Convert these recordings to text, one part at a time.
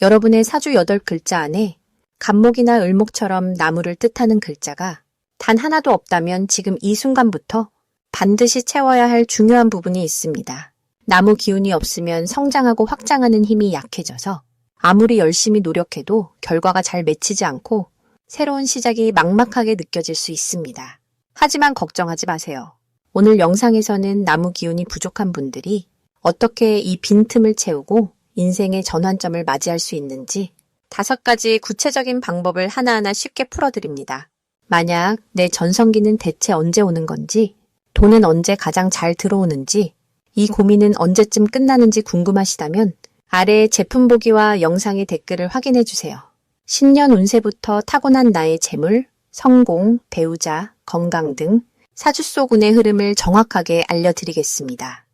여러분의 사주 8글자 안에 갑목이나 을목처럼 나무를 뜻하는 글자가 단 하나도 없다면 지금 이 순간부터 반드시 채워야 할 중요한 부분이 있습니다. 나무 기운이 없으면 성장하고 확장하는 힘이 약해져서 아무리 열심히 노력해도 결과가 잘 맺히지 않고 새로운 시작이 막막하게 느껴질 수 있습니다. 하지만 걱정하지 마세요. 오늘 영상에서는 나무 기운이 부족한 분들이 어떻게 이 빈틈을 채우고 인생의 전환점을 맞이할 수 있는지 5가지 구체적인 방법을 하나하나 쉽게 풀어드립니다. 만약 내 전성기는 대체 언제 오는 건지, 돈은 언제 가장 잘 들어오는지, 이 고민은 언제쯤 끝나는지 궁금하시다면 아래 제품 보기와 영상의 댓글을 확인해 주세요. 신년 운세부터 타고난 나의 재물, 성공, 배우자, 건강 등 사주 속 운의 흐름을 정확하게 알려드리겠습니다.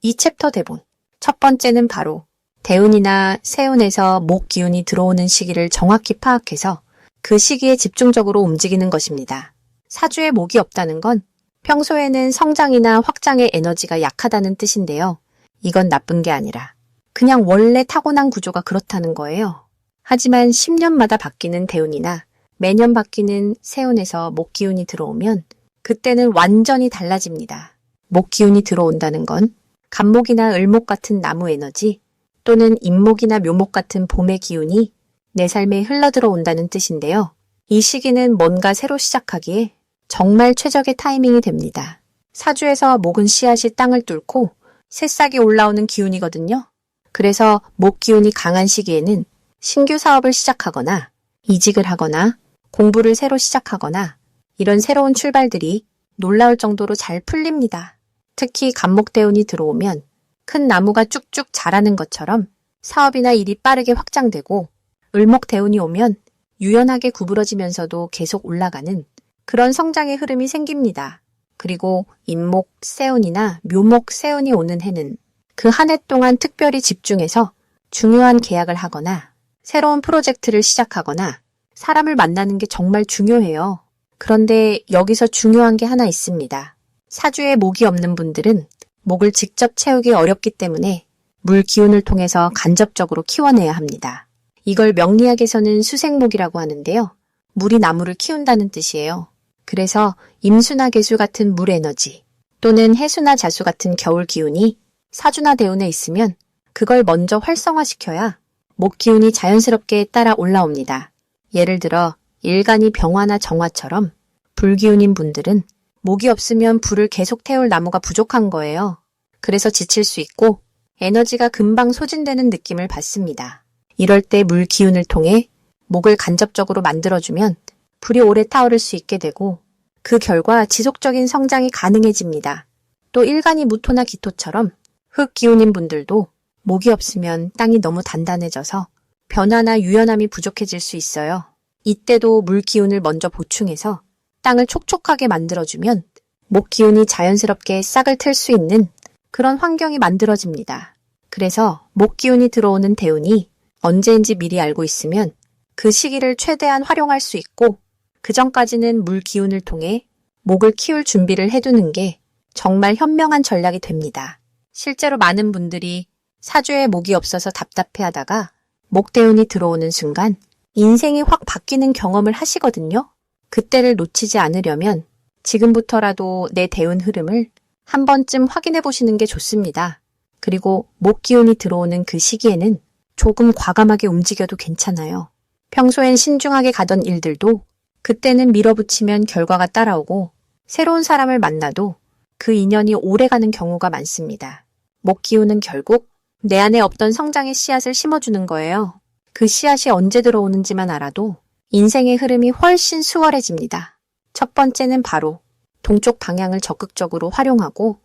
이 챕터 대본. 첫 번째는 바로 대운이나 세운에서 목 기운이 들어오는 시기를 정확히 파악해서 그 시기에 집중적으로 움직이는 것입니다. 사주에 목이 없다는 건 평소에는 성장이나 확장의 에너지가 약하다는 뜻인데요. 이건 나쁜 게 아니라 그냥 원래 타고난 구조가 그렇다는 거예요. 하지만 10년마다 바뀌는 대운이나 매년 바뀌는 세운에서 목 기운이 들어오면 그때는 완전히 달라집니다. 목 기운이 들어온다는 건 갑목이나 을목 같은 나무 에너지 또는 임목이나 묘목 같은 봄의 기운이 내 삶에 흘러들어온다는 뜻인데요. 이 시기는 뭔가 새로 시작하기에 정말 최적의 타이밍이 됩니다. 사주에서 목은 씨앗이 땅을 뚫고 새싹이 올라오는 기운이거든요. 그래서 목 기운이 강한 시기에는 신규 사업을 시작하거나 이직을 하거나 공부를 새로 시작하거나 이런 새로운 출발들이 놀라울 정도로 잘 풀립니다. 특히 갑목 대운이 들어오면 큰 나무가 쭉쭉 자라는 것처럼 사업이나 일이 빠르게 확장되고 을목 대운이 오면 유연하게 구부러지면서도 계속 올라가는 그런 성장의 흐름이 생깁니다. 그리고 임목 세운이나 묘목 세운이 오는 해는 그 한 해 동안 특별히 집중해서 중요한 계약을 하거나 새로운 프로젝트를 시작하거나 사람을 만나는 게 정말 중요해요. 그런데 여기서 중요한 게 하나 있습니다. 사주에 목이 없는 분들은 목을 직접 채우기 어렵기 때문에 물 기운을 통해서 간접적으로 키워내야 합니다. 이걸 명리학에서는 수생목이라고 하는데요. 물이 나무를 키운다는 뜻이에요. 그래서 임수나 계수 같은 물 에너지 또는 해수나 자수 같은 겨울 기운이 사주나 대운에 있으면 그걸 먼저 활성화시켜야 목 기운이 자연스럽게 따라 올라옵니다. 예를 들어 일간이 병화나 정화처럼 불기운인 분들은 목이 없으면 불을 계속 태울 나무가 부족한 거예요. 그래서 지칠 수 있고 에너지가 금방 소진되는 느낌을 받습니다. 이럴 때 물 기운을 통해 목을 간접적으로 만들어주면 불이 오래 타오를 수 있게 되고 그 결과 지속적인 성장이 가능해집니다. 또 일간이 무토나 기토처럼 흙 기운인 분들도 목이 없으면 땅이 너무 단단해져서 변화나 유연함이 부족해질 수 있어요. 이때도 물 기운을 먼저 보충해서 땅을 촉촉하게 만들어주면 목 기운이 자연스럽게 싹을 틀 수 있는 그런 환경이 만들어집니다. 그래서 목 기운이 들어오는 대운이 언제인지 미리 알고 있으면 그 시기를 최대한 활용할 수 있고 그 전까지는 물 기운을 통해 목을 키울 준비를 해두는 게 정말 현명한 전략이 됩니다. 실제로 많은 분들이 사주에 목이 없어서 답답해하다가 목 대운이 들어오는 순간 인생이 확 바뀌는 경험을 하시거든요. 그때를 놓치지 않으려면 지금부터라도 내 대운 흐름을 한 번쯤 확인해 보시는 게 좋습니다. 그리고 목 기운이 들어오는 그 시기에는 조금 과감하게 움직여도 괜찮아요. 평소엔 신중하게 가던 일들도 그때는 밀어붙이면 결과가 따라오고 새로운 사람을 만나도 그 인연이 오래가는 경우가 많습니다. 목 기운은 결국 내 안에 없던 성장의 씨앗을 심어주는 거예요. 그 씨앗이 언제 들어오는지만 알아도 인생의 흐름이 훨씬 수월해집니다. 첫 번째는 바로 동쪽 방향을 적극적으로 활용하고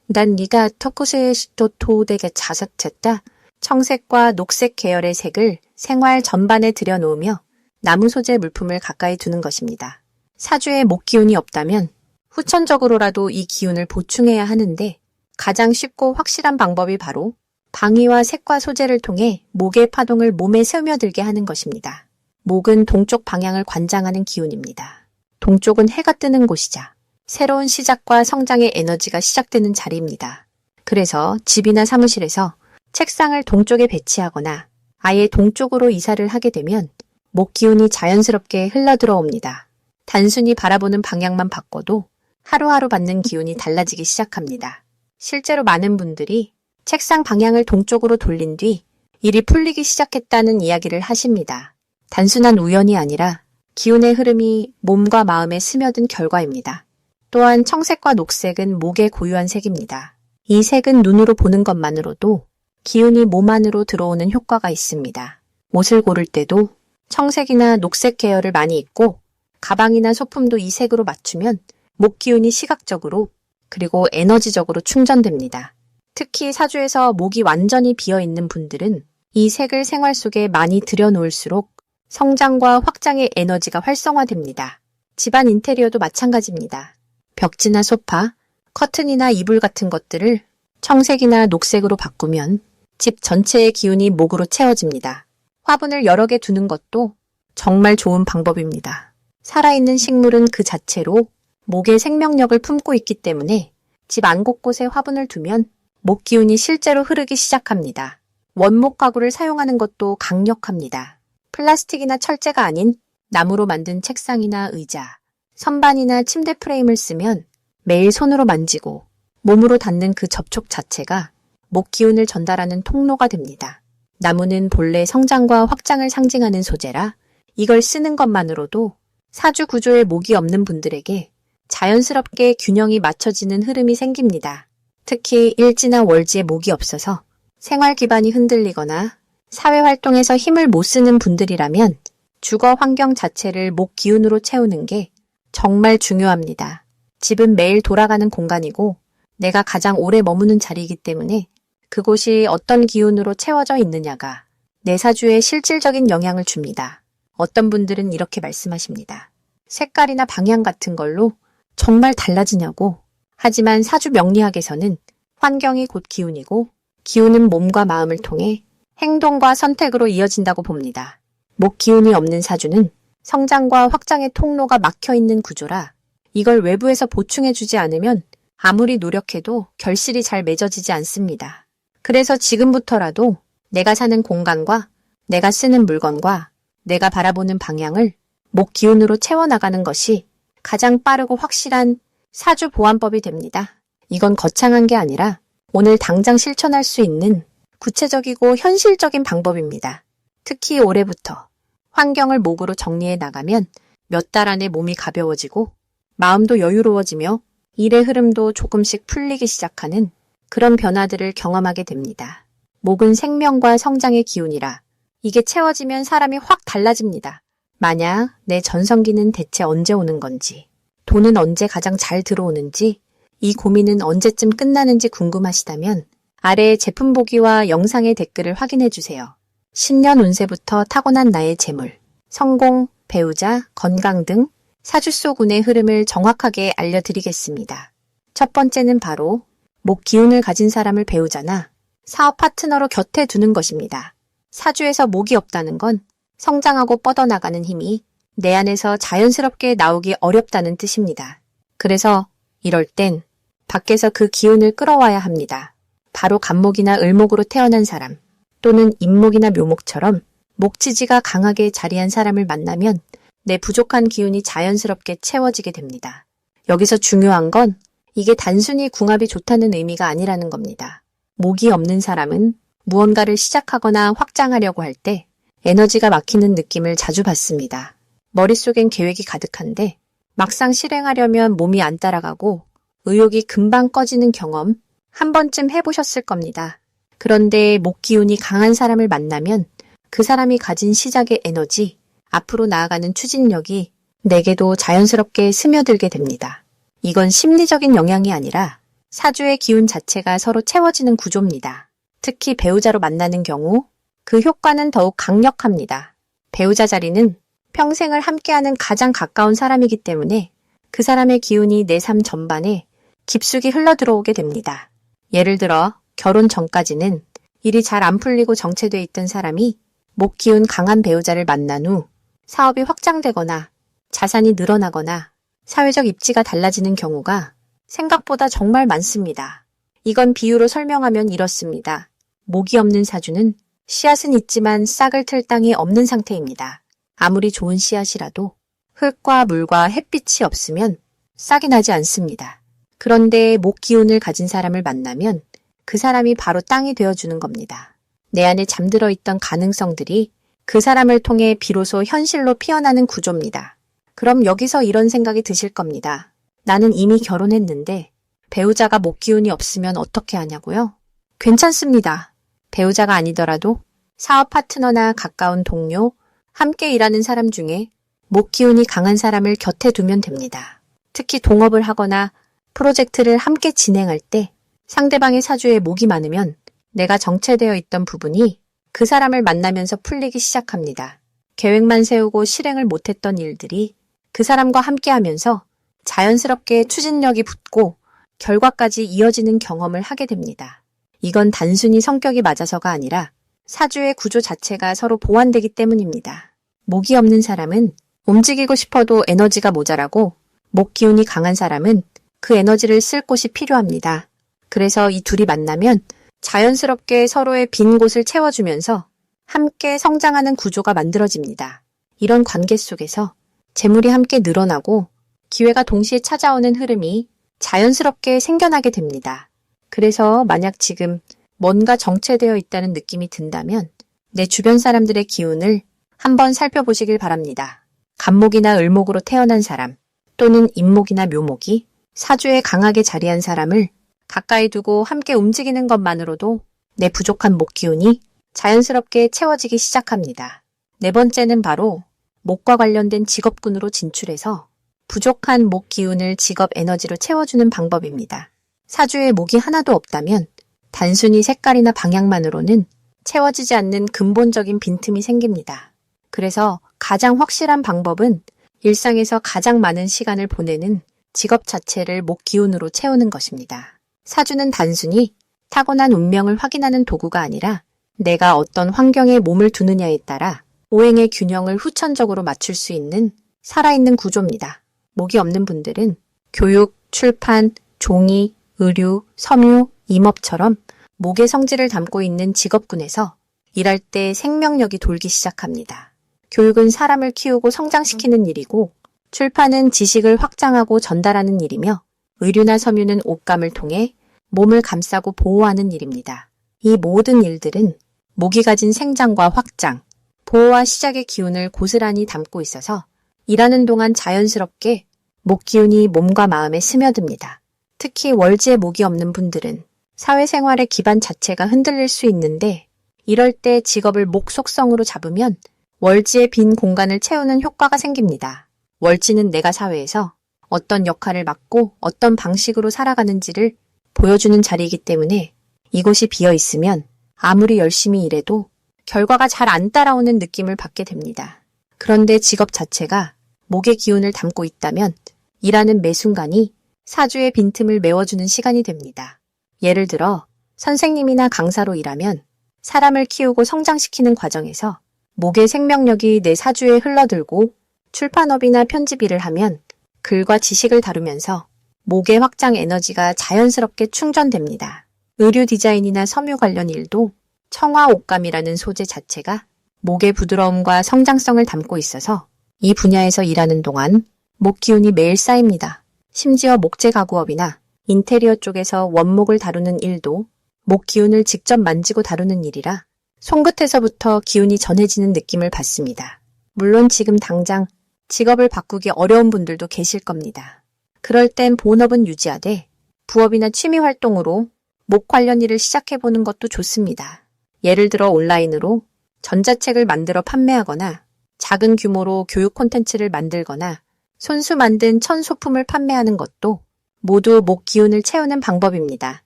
난 네가 토쿠세시토 토되게 자석했다. 청색과 녹색 계열의 색을 생활 전반에 들여놓으며 나무 소재 물품을 가까이 두는 것입니다. 사주에 목 기운이 없다면 후천적으로라도 이 기운을 보충해야 하는데 가장 쉽고 확실한 방법이 바로 방위와 색과 소재를 통해 목의 파동을 몸에 스며들게 하는 것입니다. 목은 동쪽 방향을 관장하는 기운입니다. 동쪽은 해가 뜨는 곳이자 새로운 시작과 성장의 에너지가 시작되는 자리입니다. 그래서 집이나 사무실에서 책상을 동쪽에 배치하거나 아예 동쪽으로 이사를 하게 되면 목 기운이 자연스럽게 흘러들어옵니다. 단순히 바라보는 방향만 바꿔도 하루하루 받는 기운이 달라지기 시작합니다. 실제로 많은 분들이 책상 방향을 동쪽으로 돌린 뒤 일이 풀리기 시작했다는 이야기를 하십니다. 단순한 우연이 아니라 기운의 흐름이 몸과 마음에 스며든 결과입니다. 또한 청색과 녹색은 목의 고유한 색입니다. 이 색은 눈으로 보는 것만으로도 기운이 몸 안으로 들어오는 효과가 있습니다. 옷을 고를 때도 청색이나 녹색 계열을 많이 입고 가방이나 소품도 이 색으로 맞추면 목 기운이 시각적으로 그리고 에너지적으로 충전됩니다. 특히 사주에서 목이 완전히 비어있는 분들은 이 색을 생활 속에 많이 들여놓을수록 성장과 확장의 에너지가 활성화됩니다. 집안 인테리어도 마찬가지입니다. 벽지나 소파, 커튼이나 이불 같은 것들을 청색이나 녹색으로 바꾸면 집 전체의 기운이 목으로 채워집니다. 화분을 여러 개 두는 것도 정말 좋은 방법입니다. 살아있는 식물은 그 자체로 목의 생명력을 품고 있기 때문에 집 안 곳곳에 화분을 두면 목 기운이 실제로 흐르기 시작합니다. 원목 가구를 사용하는 것도 강력합니다. 플라스틱이나 철제가 아닌 나무로 만든 책상이나 의자, 선반이나 침대 프레임을 쓰면 매일 손으로 만지고 몸으로 닿는 그 접촉 자체가 목 기운을 전달하는 통로가 됩니다. 나무는 본래 성장과 확장을 상징하는 소재라 이걸 쓰는 것만으로도 사주 구조에 목이 없는 분들에게 자연스럽게 균형이 맞춰지는 흐름이 생깁니다. 특히 일지나 월지에 목이 없어서 생활 기반이 흔들리거나 사회 활동에서 힘을 못 쓰는 분들이라면 주거 환경 자체를 목 기운으로 채우는 게 정말 중요합니다. 집은 매일 돌아가는 공간이고 내가 가장 오래 머무는 자리이기 때문에 그곳이 어떤 기운으로 채워져 있느냐가 내 사주에 실질적인 영향을 줍니다. 어떤 분들은 이렇게 말씀하십니다. 색깔이나 방향 같은 걸로 정말 달라지냐고. 하지만 사주 명리학에서는 환경이 곧 기운이고 기운은 몸과 마음을 통해 행동과 선택으로 이어진다고 봅니다. 목 기운이 없는 사주는 성장과 확장의 통로가 막혀있는 구조라 이걸 외부에서 보충해주지 않으면 아무리 노력해도 결실이 잘 맺어지지 않습니다. 그래서 지금부터라도 내가 사는 공간과 내가 쓰는 물건과 내가 바라보는 방향을 목 기운으로 채워나가는 것이 가장 빠르고 확실한 사주 보완법이 됩니다. 이건 거창한 게 아니라 오늘 당장 실천할 수 있는 구체적이고 현실적인 방법입니다. 특히 올해부터 환경을 목으로 정리해 나가면 몇 달 안에 몸이 가벼워지고 마음도 여유로워지며 일의 흐름도 조금씩 풀리기 시작하는 그런 변화들을 경험하게 됩니다. 목은 생명과 성장의 기운이라 이게 채워지면 사람이 확 달라집니다. 만약 내 전성기는 대체 언제 오는 건지, 돈은 언제 가장 잘 들어오는지, 이 고민은 언제쯤 끝나는지 궁금하시다면 아래의 제품 보기와 영상의 댓글을 확인해 주세요. 신년 운세부터 타고난 나의 재물, 성공, 배우자, 건강 등 사주 속 운의 흐름을 정확하게 알려드리겠습니다. 첫 번째는 바로 목 기운을 가진 사람을 배우자나 사업 파트너로 곁에 두는 것입니다. 사주에서 목이 없다는 건 성장하고 뻗어나가는 힘이 내 안에서 자연스럽게 나오기 어렵다는 뜻입니다. 그래서 이럴 땐 밖에서 그 기운을 끌어와야 합니다. 바로 간목이나 을목으로 태어난 사람 또는 임목이나 묘목처럼 목지지가 강하게 자리한 사람을 만나면 내 부족한 기운이 자연스럽게 채워지게 됩니다. 여기서 중요한 건 이게 단순히 궁합이 좋다는 의미가 아니라는 겁니다. 목이 없는 사람은 무언가를 시작하거나 확장하려고 할 때 에너지가 막히는 느낌을 자주 받습니다. 머릿속엔 계획이 가득한데 막상 실행하려면 몸이 안 따라가고 의욕이 금방 꺼지는 경험 한 번쯤 해보셨을 겁니다. 그런데 목 기운이 강한 사람을 만나면 그 사람이 가진 시작의 에너지, 앞으로 나아가는 추진력이 내게도 자연스럽게 스며들게 됩니다. 이건 심리적인 영향이 아니라 사주의 기운 자체가 서로 채워지는 구조입니다. 특히 배우자로 만나는 경우 그 효과는 더욱 강력합니다. 배우자 자리는 평생을 함께하는 가장 가까운 사람이기 때문에 그 사람의 기운이 내 삶 전반에 깊숙이 흘러들어오게 됩니다. 예를 들어 결혼 전까지는 일이 잘 안 풀리고 정체돼 있던 사람이 목 기운 강한 배우자를 만난 후 사업이 확장되거나 자산이 늘어나거나 사회적 입지가 달라지는 경우가 생각보다 정말 많습니다. 이건 비유로 설명하면 이렇습니다. 목이 없는 사주는 씨앗은 있지만 싹을 틀 땅이 없는 상태입니다. 아무리 좋은 씨앗이라도 흙과 물과 햇빛이 없으면 싹이 나지 않습니다. 그런데 목 기운을 가진 사람을 만나면 그 사람이 바로 땅이 되어주는 겁니다. 내 안에 잠들어 있던 가능성들이 그 사람을 통해 비로소 현실로 피어나는 구조입니다. 그럼 여기서 이런 생각이 드실 겁니다. 나는 이미 결혼했는데 배우자가 목 기운이 없으면 어떻게 하냐고요? 괜찮습니다. 배우자가 아니더라도 사업 파트너나 가까운 동료, 함께 일하는 사람 중에 목 기운이 강한 사람을 곁에 두면 됩니다. 특히 동업을 하거나 프로젝트를 함께 진행할 때 상대방의 사주에 목이 많으면 내가 정체되어 있던 부분이 그 사람을 만나면서 풀리기 시작합니다. 계획만 세우고 실행을 못했던 일들이 그 사람과 함께하면서 자연스럽게 추진력이 붙고 결과까지 이어지는 경험을 하게 됩니다. 이건 단순히 성격이 맞아서가 아니라 사주의 구조 자체가 서로 보완되기 때문입니다. 목이 없는 사람은 움직이고 싶어도 에너지가 모자라고 목 기운이 강한 사람은 그 에너지를 쓸 곳이 필요합니다. 그래서 이 둘이 만나면 자연스럽게 서로의 빈 곳을 채워주면서 함께 성장하는 구조가 만들어집니다. 이런 관계 속에서 재물이 함께 늘어나고 기회가 동시에 찾아오는 흐름이 자연스럽게 생겨나게 됩니다. 그래서 만약 지금 뭔가 정체되어 있다는 느낌이 든다면 내 주변 사람들의 기운을 한번 살펴보시길 바랍니다. 간목이나 을목으로 태어난 사람 또는 임목이나 묘목이 사주에 강하게 자리한 사람을 가까이 두고 함께 움직이는 것만으로도 내 부족한 목 기운이 자연스럽게 채워지기 시작합니다. 네 번째는 바로 목과 관련된 직업군으로 진출해서 부족한 목 기운을 직업 에너지로 채워주는 방법입니다. 사주에 목이 하나도 없다면 단순히 색깔이나 방향만으로는 채워지지 않는 근본적인 빈틈이 생깁니다. 그래서 가장 확실한 방법은 일상에서 가장 많은 시간을 보내는 직업 자체를 목 기운으로 채우는 것입니다. 사주는 단순히 타고난 운명을 확인하는 도구가 아니라 내가 어떤 환경에 몸을 두느냐에 따라 오행의 균형을 후천적으로 맞출 수 있는 살아있는 구조입니다. 목이 없는 분들은 교육, 출판, 종이, 의류, 섬유, 임업처럼 목의 성질을 담고 있는 직업군에서 일할 때 생명력이 돌기 시작합니다. 교육은 사람을 키우고 성장시키는 일이고 출판은 지식을 확장하고 전달하는 일이며 의류나 섬유는 옷감을 통해 몸을 감싸고 보호하는 일입니다. 이 모든 일들은 목이 가진 생장과 확장, 보호와 시작의 기운을 고스란히 담고 있어서 일하는 동안 자연스럽게 목 기운이 몸과 마음에 스며듭니다. 특히 월지에 목이 없는 분들은 사회생활의 기반 자체가 흔들릴 수 있는데 이럴 때 직업을 목 속성으로 잡으면 월지의 빈 공간을 채우는 효과가 생깁니다. 월지는 내가 사회에서 어떤 역할을 맡고 어떤 방식으로 살아가는지를 보여주는 자리이기 때문에 이곳이 비어 있으면 아무리 열심히 일해도 결과가 잘 안 따라오는 느낌을 받게 됩니다. 그런데 직업 자체가 목의 기운을 담고 있다면 일하는 매 순간이 사주의 빈틈을 메워주는 시간이 됩니다. 예를 들어 선생님이나 강사로 일하면 사람을 키우고 성장시키는 과정에서 목의 생명력이 내 사주에 흘러들고 출판업이나 편집 일을 하면 글과 지식을 다루면서 목의 확장 에너지가 자연스럽게 충전됩니다. 의류 디자인이나 섬유 관련 일도 청화 옷감이라는 소재 자체가 목의 부드러움과 성장성을 담고 있어서 이 분야에서 일하는 동안 목 기운이 매일 쌓입니다. 심지어 목재 가구업이나 인테리어 쪽에서 원목을 다루는 일도 목 기운을 직접 만지고 다루는 일이라 손끝에서부터 기운이 전해지는 느낌을 받습니다. 물론 지금 당장 직업을 바꾸기 어려운 분들도 계실 겁니다. 그럴 땐 본업은 유지하되 부업이나 취미 활동으로 목 관련 일을 시작해보는 것도 좋습니다. 예를 들어 온라인으로 전자책을 만들어 판매하거나 작은 규모로 교육 콘텐츠를 만들거나 손수 만든 천 소품을 판매하는 것도 모두 목 기운을 채우는 방법입니다.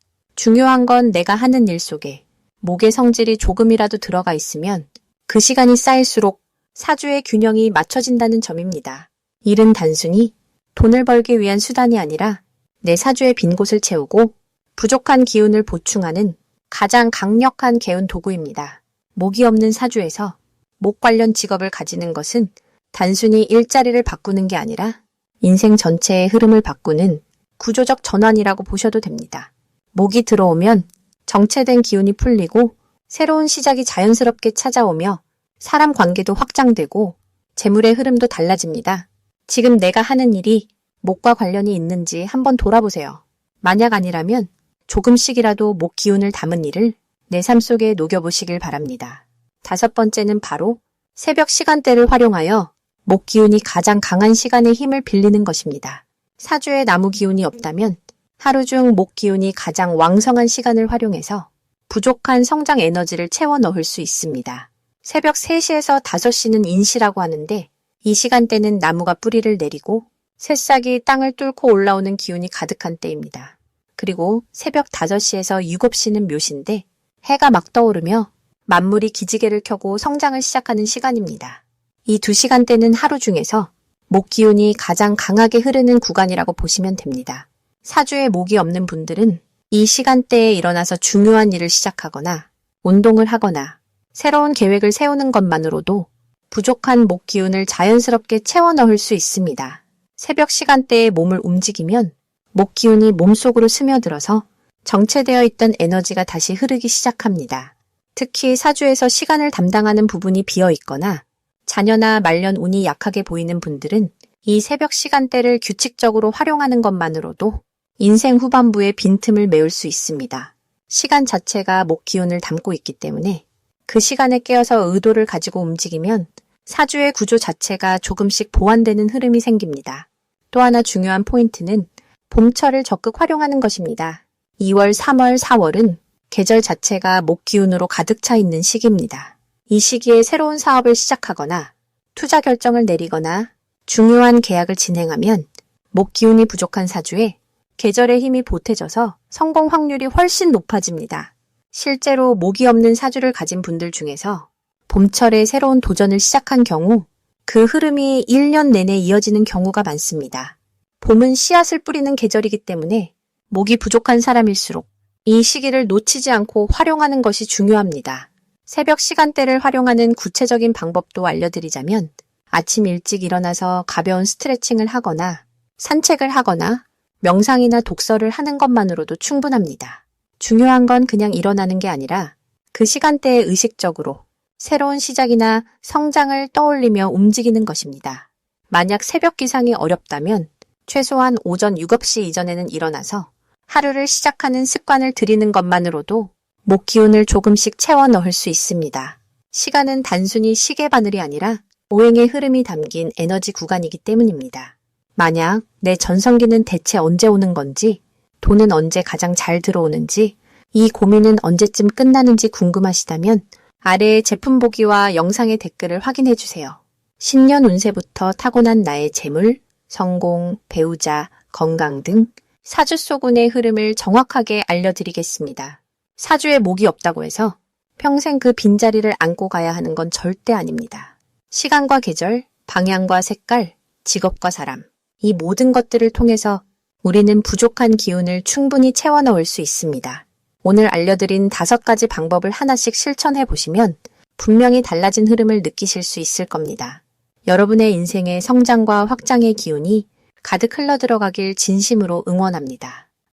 중요한 건 내가 하는 일 속에 목의 성질이 조금이라도 들어가 있으면 그 시간이 쌓일수록 사주의 균형이 맞춰진다는 점입니다. 일은 단순히 돈을 벌기 위한 수단이 아니라 내 사주의 빈 곳을 채우고 부족한 기운을 보충하는 가장 강력한 개운 도구입니다. 목이 없는 사주에서 목 관련 직업을 가지는 것은 단순히 일자리를 바꾸는 게 아니라 인생 전체의 흐름을 바꾸는 구조적 전환이라고 보셔도 됩니다. 목이 들어오면 정체된 기운이 풀리고 새로운 시작이 자연스럽게 찾아오며 사람 관계도 확장되고 재물의 흐름도 달라집니다. 지금 내가 하는 일이 목과 관련이 있는지 한번 돌아보세요. 만약 아니라면 조금씩이라도 목 기운을 담은 일을 내 삶 속에 녹여보시길 바랍니다. 5번째는 바로 새벽 시간대를 활용하여 목 기운이 가장 강한 시간에 힘을 빌리는 것입니다. 사주에 나무 기운이 없다면 하루 중 목 기운이 가장 왕성한 시간을 활용해서 부족한 성장 에너지를 채워 넣을 수 있습니다. 새벽 3시에서 5시는 인시라고 하는데 이 시간대는 나무가 뿌리를 내리고 새싹이 땅을 뚫고 올라오는 기운이 가득한 때입니다. 그리고 새벽 5시에서 7시는 묘시인데 해가 막 떠오르며 만물이 기지개를 켜고 성장을 시작하는 시간입니다. 이 2시간대는 하루 중에서 목 기운이 가장 강하게 흐르는 구간이라고 보시면 됩니다. 사주에 목이 없는 분들은 이 시간대에 일어나서 중요한 일을 시작하거나 운동을 하거나 새로운 계획을 세우는 것만으로도 부족한 목 기운을 자연스럽게 채워 넣을 수 있습니다. 새벽 시간대에 몸을 움직이면 목 기운이 몸속으로 스며들어서 정체되어 있던 에너지가 다시 흐르기 시작합니다. 특히 사주에서 시간을 담당하는 부분이 비어 있거나 자녀나 말년 운이 약하게 보이는 분들은 이 새벽 시간대를 규칙적으로 활용하는 것만으로도 인생 후반부의 빈틈을 메울 수 있습니다. 시간 자체가 목 기운을 담고 있기 때문에 그 시간에 깨어서 의도를 가지고 움직이면 사주의 구조 자체가 조금씩 보완되는 흐름이 생깁니다. 또 하나 중요한 포인트는 봄철을 적극 활용하는 것입니다. 2월, 3월, 4월은 계절 자체가 목 기운으로 가득 차 있는 시기입니다. 이 시기에 새로운 사업을 시작하거나 투자 결정을 내리거나 중요한 계약을 진행하면 목 기운이 부족한 사주에 계절의 힘이 보태져서 성공 확률이 훨씬 높아집니다. 실제로 목이 없는 사주를 가진 분들 중에서 봄철에 새로운 도전을 시작한 경우 그 흐름이 1년 내내 이어지는 경우가 많습니다. 봄은 씨앗을 뿌리는 계절이기 때문에 목이 부족한 사람일수록 이 시기를 놓치지 않고 활용하는 것이 중요합니다. 새벽 시간대를 활용하는 구체적인 방법도 알려드리자면 아침 일찍 일어나서 가벼운 스트레칭을 하거나 산책을 하거나 명상이나 독서를 하는 것만으로도 충분합니다. 중요한 건 그냥 일어나는 게 아니라 그 시간대에 의식적으로 새로운 시작이나 성장을 떠올리며 움직이는 것입니다. 만약 새벽 기상이 어렵다면 최소한 오전 7시 이전에는 일어나서 하루를 시작하는 습관을 들이는 것만으로도 목 기운을 조금씩 채워 넣을 수 있습니다. 시간은 단순히 시계 바늘이 아니라 오행의 흐름이 담긴 에너지 구간이기 때문입니다. 만약 내 전성기는 대체 언제 오는 건지, 돈은 언제 가장 잘 들어오는지, 이 고민은 언제쯤 끝나는지 궁금하시다면 아래의 제품 보기와 영상의 댓글을 확인해 주세요. 신년 운세부터 타고난 나의 재물, 성공, 배우자, 건강 등 사주 속 운의 흐름을 정확하게 알려드리겠습니다. 사주에 목이 없다고 해서 평생 그 빈자리를 안고 가야 하는 건 절대 아닙니다. 시간과 계절, 방향과 색깔, 직업과 사람, 이 모든 것들을 통해서 우리는 부족한 기운을 충분히 채워 넣을 수 있습니다. 오늘 알려드린 5가지 방법을 하나씩 실천해 보시면 분명히 달라진 흐름을 느끼실 수 있을 겁니다. 여러분의 인생의 성장과 확장의 기운이 가득 흘러들어가길 진심으로 응원합니다.